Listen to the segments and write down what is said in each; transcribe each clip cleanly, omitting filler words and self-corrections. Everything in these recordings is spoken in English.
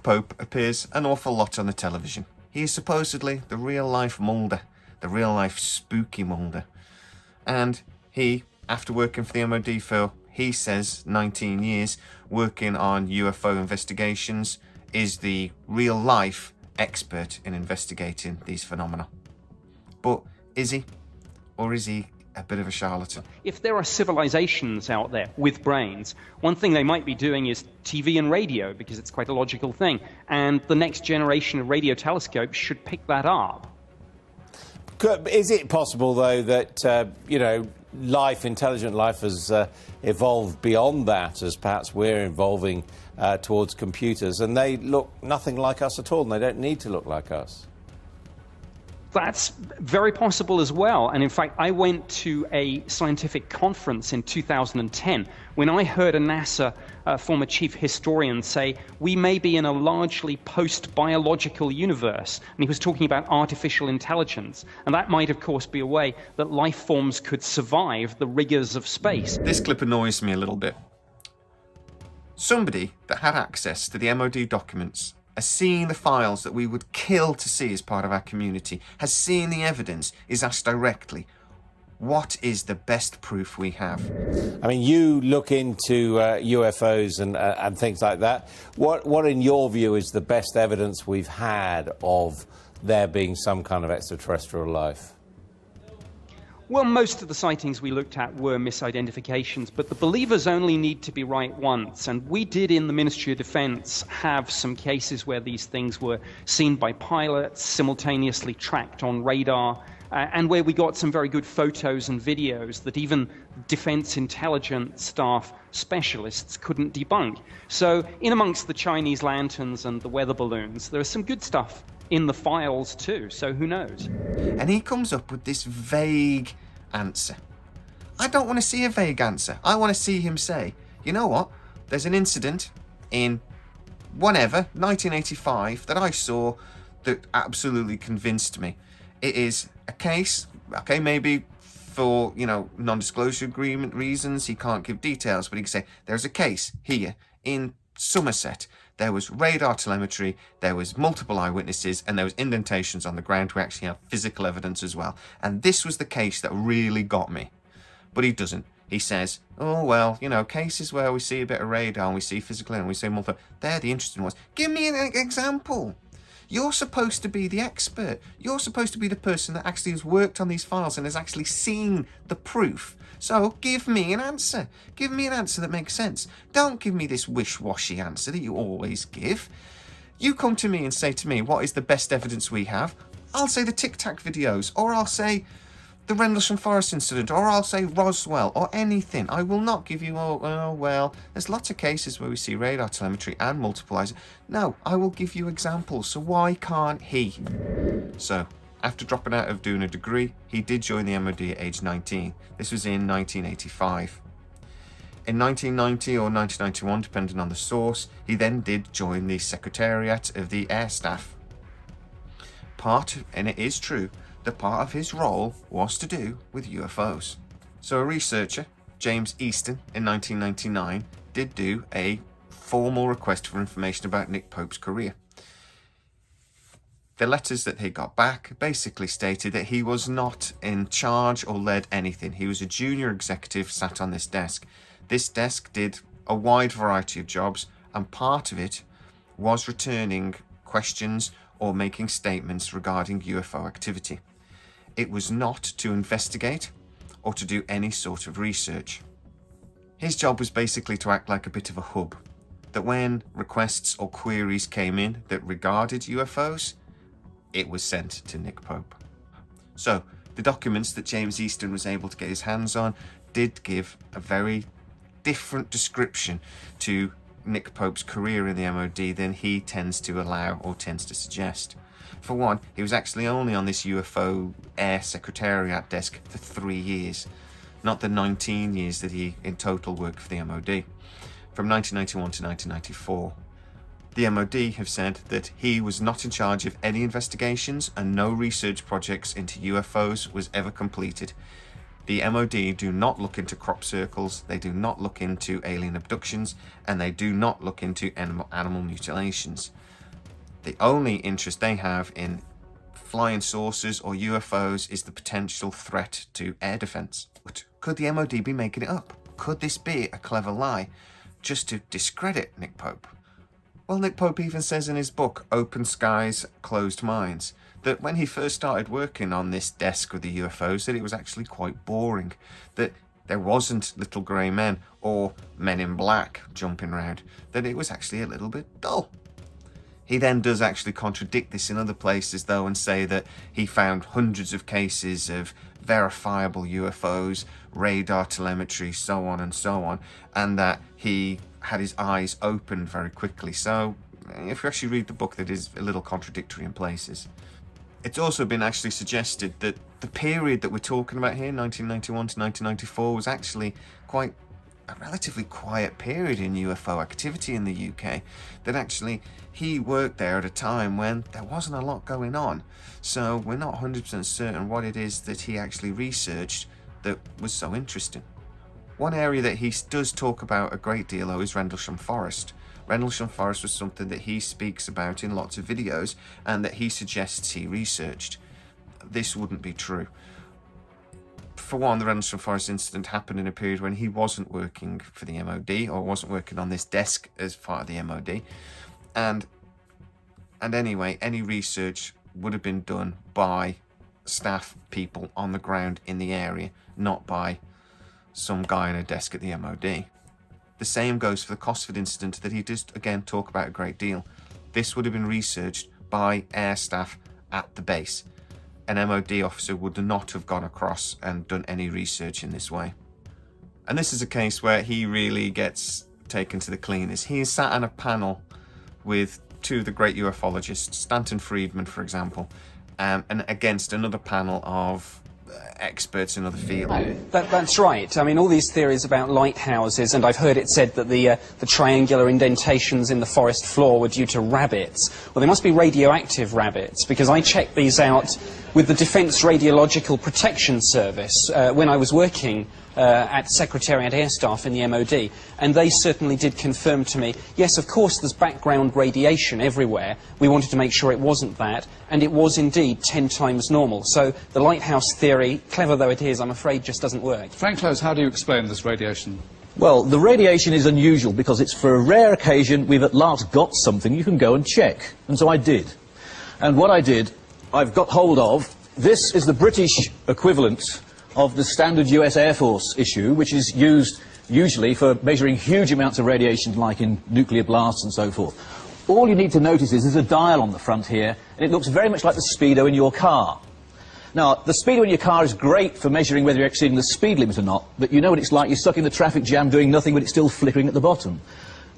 Nick Pope appears an awful lot on the television. He is supposedly the real-life Mulder, the real-life spooky Mulder. And he, after working for the MOD for, he says, 19 years, working on UFO investigations, is the real-life expert in investigating these phenomena. But is he? Or is he a bit of a charlatan? If there are civilizations out there with brains, one thing they might be doing is TV and radio, because it's quite a logical thing. And the next generation of radio telescopes should pick that up. Is it possible, though, that, life, intelligent life has evolved beyond that, as perhaps we're evolving towards computers, and they look nothing like us at all, and they don't need to look like us? That's very possible as well. And in fact, I went to a scientific conference in 2010 when I heard a NASA former chief historian say, we may be in a largely post-biological universe. And he was talking about artificial intelligence. And that might, of course, be a way that life forms could survive the rigors of space. This clip annoys me a little bit. Somebody that had access to the MOD documents, has seen the files that we would kill to see as part of our community, has seen the evidence, is asked directly, what is the best proof we have? I mean, you look into UFOs and things like that. What, in your view, is the best evidence we've had of there being some kind of extraterrestrial life? Well, most of the sightings we looked at were misidentifications, but the believers only need to be right once. And we did, in the Ministry of Defense, have some cases where these things were seen by pilots, simultaneously tracked on radar, and where we got some very good photos and videos that even defense intelligence staff specialists couldn't debunk. So in amongst the Chinese lanterns and the weather balloons, there is some good stuff in the files too, so who knows? And he comes up with this vague answer. I don't want to see a vague answer. I want to see him say, you know what, there's an incident in whenever, 1985, that I saw that absolutely convinced me. It is a case, okay, maybe for, non-disclosure agreement reasons, he can't give details, but he can say, there's a case here in Somerset. There was radar telemetry, there was multiple eyewitnesses, and there was indentations on the ground. We actually have physical evidence as well. And this was the case that really got me. But he doesn't. He says, oh, well, cases where we see a bit of radar and we see physical and we see multiple, they're the interesting ones. Give me an example. You're supposed to be the expert. You're supposed to be the person that actually has worked on these files and has actually seen the proof. So give me an answer. Give me an answer that makes sense. Don't give me this wish-washy answer that you always give. You come to me and say to me, what is the best evidence we have? I'll say the Tic Tac videos, or I'll say the Rendlesham Forest incident, or I'll say Roswell, or anything. I will not give you, well, there's lots of cases where we see radar telemetry and multiple eyes. No, I will give you examples. So why can't he? So, after dropping out of doing a degree, he did join the MOD at age 19. This was in 1985. In 1990 or 1991, depending on the source, he then did join the Secretariat of the Air Staff. And it is true, that part of his role was to do with UFOs. So a researcher, James Easton, in 1999, did do a formal request for information about Nick Pope's career. The letters that he got back basically stated that he was not in charge or led anything. He was a junior executive sat on this desk. This desk did a wide variety of jobs, and part of it was returning questions or making statements regarding UFO activity. It was not to investigate or to do any sort of research. His job was basically to act like a bit of a hub, that when requests or queries came in that regarded UFOs, it was sent to Nick Pope. So, the documents that James Easton was able to get his hands on did give a very different description to Nick Pope's career in the MOD than he tends to allow or tends to suggest. For one, he was actually only on this UFO Air Secretariat desk for 3 years, not the 19 years that he in total worked for the MOD, from 1991 to 1994. The MOD have said that he was not in charge of any investigations and no research projects into UFOs was ever completed. The MOD do not look into crop circles, they do not look into alien abductions, and they do not look into animal mutilations. The only interest they have in flying saucers or UFOs is the potential threat to air defense. But could the MOD be making it up? Could this be a clever lie just to discredit Nick Pope? Well, Nick Pope even says in his book, Open Skies, Closed Minds, that when he first started working on this desk with the UFOs, that it was actually quite boring, that there wasn't little grey men or men in black jumping around, that it was actually a little bit dull. He then does actually contradict this in other places, though, and say that he found hundreds of cases of verifiable UFOs, radar telemetry, so on and so on, and that he had his eyes opened very quickly. So, if you actually read the book, that is a little contradictory in places. It's also been actually suggested that the period that we're talking about here, 1991 to 1994, was actually quite a relatively quiet period in UFO activity in the UK, that actually he worked there at a time when there wasn't a lot going on. So we're not 100% certain what it is that he actually researched that was so interesting. One area that he does talk about a great deal, though, is Rendlesham Forest. Rendlesham Forest was something that he speaks about in lots of videos and that he suggests he researched. This wouldn't be true. For one, the Rendlesham Forest incident happened in a period when he wasn't working for the MOD, or wasn't working on this desk as part of the MOD. And anyway, any research would have been done by staff people on the ground in the area, not by some guy on a desk at the MOD. The same goes for the Cosford incident that he does, again, talk about a great deal. This would have been researched by air staff at the base. An MOD officer would not have gone across and done any research in this way. And this is a case where he really gets taken to the cleaners. He is sat on a panel with two of the great ufologists, Stanton Friedman, for example, and against another panel of experts in other fields. That's right. I mean, all these theories about lighthouses, and I've heard it said that the triangular indentations in the forest floor were due to rabbits. Well, they must be radioactive rabbits, because I checked these out with the Defence Radiological Protection Service when I was working at Secretariat Air Staff in the MOD, and they certainly did confirm to me, yes, of course, there's background radiation everywhere. We wanted to make sure it wasn't that, and it was indeed 10 times normal. So the lighthouse theory, clever though it is, I'm afraid just doesn't work. Frank Close, how do you explain this radiation? Well, the radiation is unusual because it's for a rare occasion we've at last got something you can go and check. And so I did. And what I did, I've got hold of, this is the British equivalent of the standard US Air Force issue, which is used usually for measuring huge amounts of radiation, like in nuclear blasts and so forth. All you need to notice is there's a dial on the front here, and it looks very much like the speedo in your car. Now, the speedo in your car is great for measuring whether you're exceeding the speed limit or not, but you know what it's like. You're stuck in the traffic jam doing nothing, but it's still flickering at the bottom.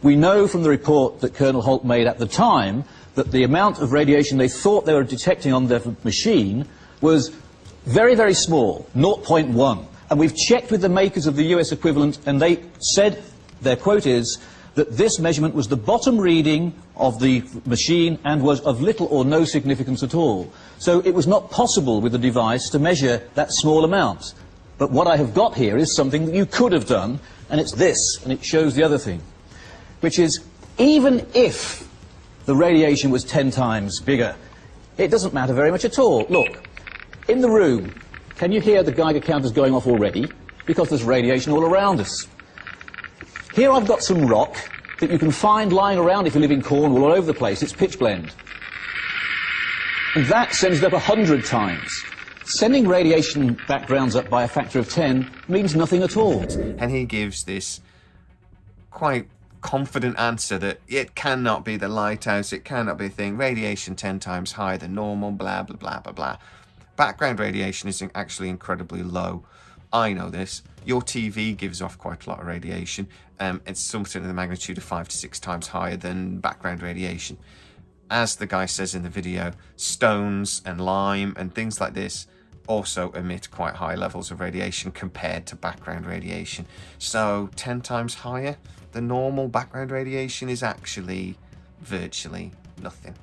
We know from the report that Colonel Holt made at the time that the amount of radiation they thought they were detecting on their machine was very, very small, 0.1. And we've checked with the makers of the US equivalent, and they said, their quote is, that this measurement was the bottom reading of the machine and was of little or no significance at all. So it was not possible with the device to measure that small amount. But what I have got here is something that you could have done, and it's this, and it shows the other thing, which is, even if the radiation was 10 times bigger, it doesn't matter very much at all. Look, in the room, can you hear the Geiger counters going off already? Because there's radiation all around us. Here I've got some rock that you can find lying around if you live in Cornwall all over the place. It's pitch blende. And that sends it up 100 times. Sending radiation backgrounds up by a factor of 10 means nothing at all. And he gives this quite confident answer that it cannot be the lighthouse, it cannot be a thing, radiation 10 times higher than normal, blah, blah, blah, blah, blah. Background radiation is actually incredibly low. I know this. Your TV gives off quite a lot of radiation. It's something in the magnitude of 5 to 6 times higher than background radiation. As the guy says in the video, stones and lime and things like this also emit quite high levels of radiation compared to background radiation. So 10 times higher than normal background radiation is actually virtually nothing.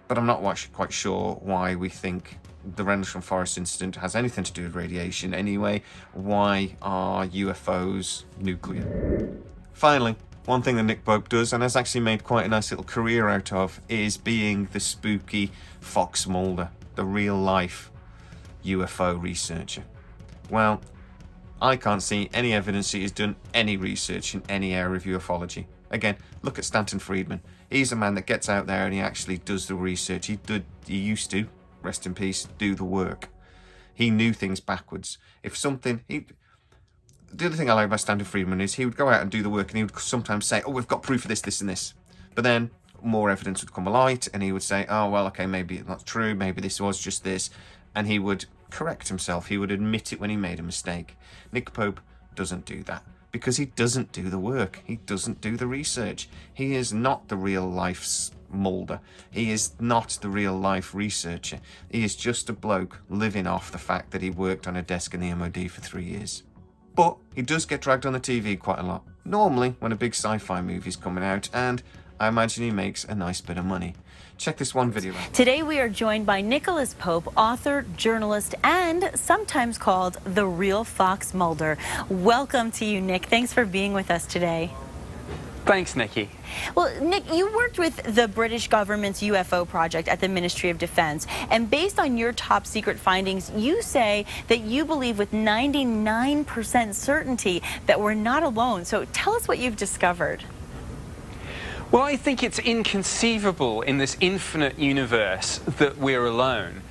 But I'm not quite sure why we think the Rendlesham Forest incident has anything to do with radiation anyway. Why are UFOs nuclear? Finally, One thing that Nick Pope does, and has actually made quite a nice little career out of, is being the spooky Fox Mulder, the real-life UFO researcher. Well, I can't see any evidence he has done any research in any area of ufology. Again, look at Stanton Friedman. He's a man that gets out there and he actually does the research. He used to, rest in peace, do the work. He knew things backwards. The other thing I like about Stanton Friedman is he would go out and do the work, and he would sometimes say, oh, we've got proof of this, this, and this. But then more evidence would come alight, and he would say, oh, well, okay, maybe it's not true, maybe this was just this. And he would correct himself. He would admit it when he made a mistake. Nick Pope doesn't do that because he doesn't do the work. He doesn't do the research. He is not the real-life Mulder. He is not the real-life researcher. He is just a bloke living off the fact that he worked on a desk in the MOD for 3 years. But he does get dragged on the TV quite a lot. Normally when a big sci-fi movie's coming out, and I imagine he makes a nice bit of money. Check this one video out. Today we are joined by Nicholas Pope, author, journalist, and sometimes called the real Fox Mulder. Welcome to you, Nick. Thanks for being with us today. Thanks, Nikki. Well, Nick, you worked with the British government's UFO project at the Ministry of Defense, and based on your top secret findings, you say that you believe with 99% certainty that we're not alone. So tell us what you've discovered. Well, I think it's inconceivable in this infinite universe that we're alone.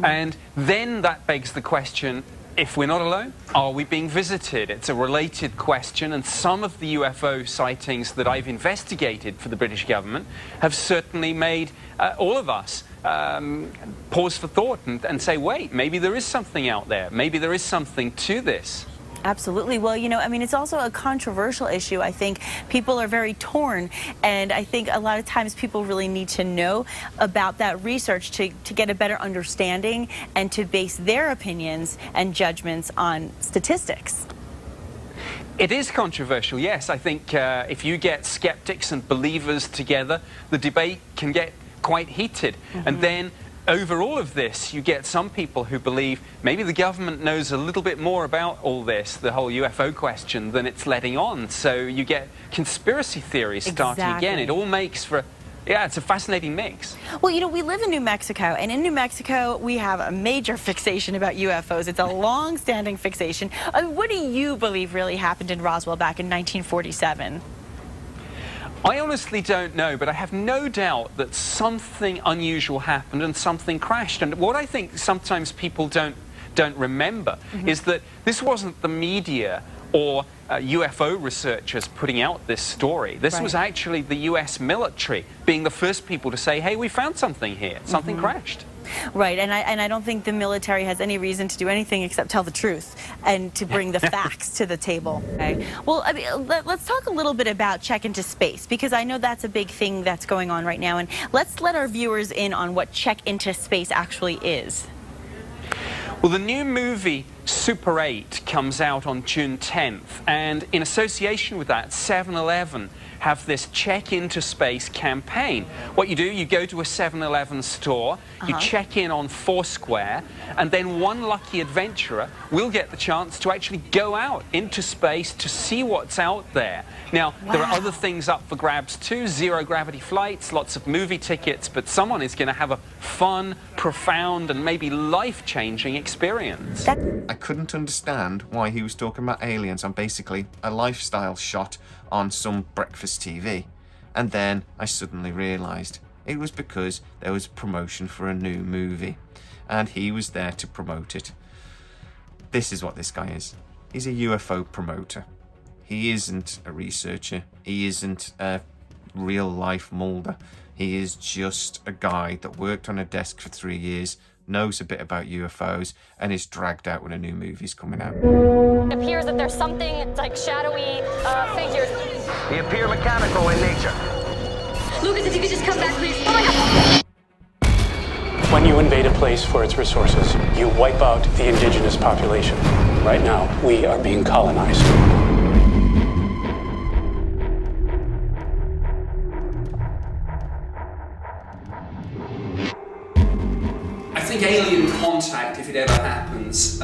And then that begs the question, if we're not alone, are we being visited? It's a related question, and some of the UFO sightings that I've investigated for the British government have certainly made all of us pause for thought and say, wait, maybe there is something out there. Maybe there is something to this. Absolutely. Well, you know, I mean, it's also a controversial issue. I think people are very torn, and I think a lot of times people really need to know about that research to get a better understanding and to base their opinions and judgments on statistics. It is controversial, yes. I think if you get skeptics and believers together, the debate can get quite heated. And then over all of this, you get some people who believe maybe the government knows a little bit more about all this, the whole UFO question, than it's letting on. So you get conspiracy theories starting again. It all makes for, it's a fascinating mix. Well, you know, we live in New Mexico, and in New Mexico, we have a major fixation about UFOs. It's a long-standing fixation. What do you believe really happened in Roswell back in 1947? I honestly don't know, but I have no doubt that something unusual happened and something crashed. And what I think sometimes people don't remember is that this wasn't the media or UFO researchers putting out this story. This was actually the US military being the first people to say, hey, we found something here. Something crashed. Right, and I don't think the military has any reason to do anything except tell the truth and to bring the facts to the table. Okay. Well, I mean, let's talk a little bit about Check into Space, because I know that's a big thing that's going on right now, and let's let our viewers in on what Check into Space actually is. Well, the new movie Super 8 comes out on June 10th, and in association with that, 7-Eleven have this Check into Space campaign. What you do, you go to a 7-Eleven store, you check in on Foursquare, and then one lucky adventurer will get the chance to actually go out into space to see what's out there. Now, there are other things up for grabs too, zero-gravity flights, lots of movie tickets, but someone is going to have a fun, profound, and maybe life-changing experience. I couldn't understand why he was talking about aliens on basically a lifestyle shot on some breakfast TV. And then I suddenly realised it was because there was promotion for a new movie and he was there to promote it. This is what this guy is. He's a UFO promoter. He isn't a researcher. He isn't a real life Mulder. He is just a guy that worked on a desk for 3 years, knows a bit about UFOs, and is dragged out when a new movie's coming out. It appears that there's something like shadowy figures. They appear mechanical in nature. Lucas, if you could just come back, please. Oh my God! When you invade a place for its resources, you wipe out the indigenous population. Right now, we are being colonized. I think alien contact, if it ever happens,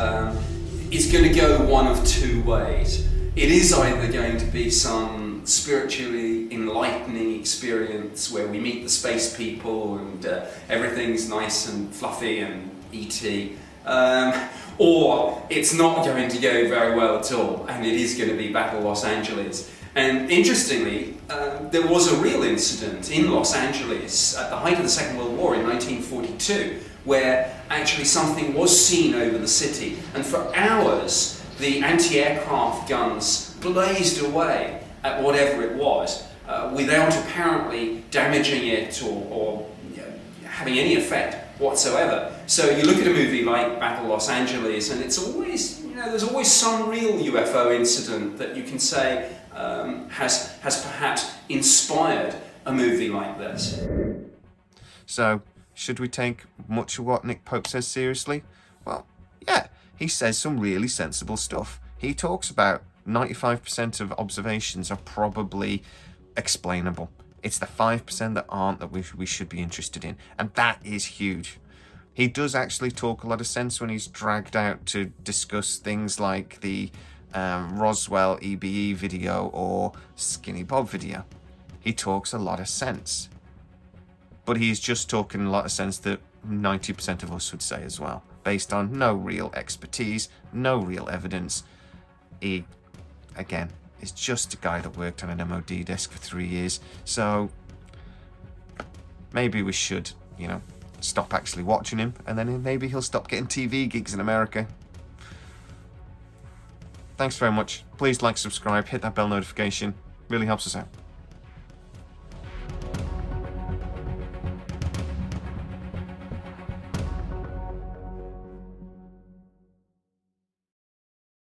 is going to go one of two ways. It is either going to be some spiritually enlightening experience where we meet the space people and everything's nice and fluffy and E.T. Or it's not going to go very well at all, and it is going to be Battle Los Angeles. And interestingly, there was a real incident in Los Angeles at the height of the Second World War in 1942, where actually something was seen over the city, and for hours the anti-aircraft guns blazed away at whatever it was, without apparently damaging it or having any effect whatsoever. So you look at a movie like Battle Los Angeles, and it's always, there's always some real UFO incident that you can say has perhaps inspired a movie like this. So, should we take much of what Nick Pope says seriously? Well, yeah, he says some really sensible stuff. He talks about 95% of observations are probably explainable. It's the 5% that aren't that we should be interested in, and that is huge. He does actually talk a lot of sense when he's dragged out to discuss things like the Roswell EBE video or Skinny Bob video. He talks a lot of sense. But he's just talking a lot of sense that 90% of us would say as well, based on no real expertise, no real evidence. He, again, is just a guy that worked on an MOD desk for 3 years, so maybe we should, stop actually watching him, and then maybe he'll stop getting TV gigs in America. Thanks very much. Please like, subscribe, hit that bell notification. Really helps us out.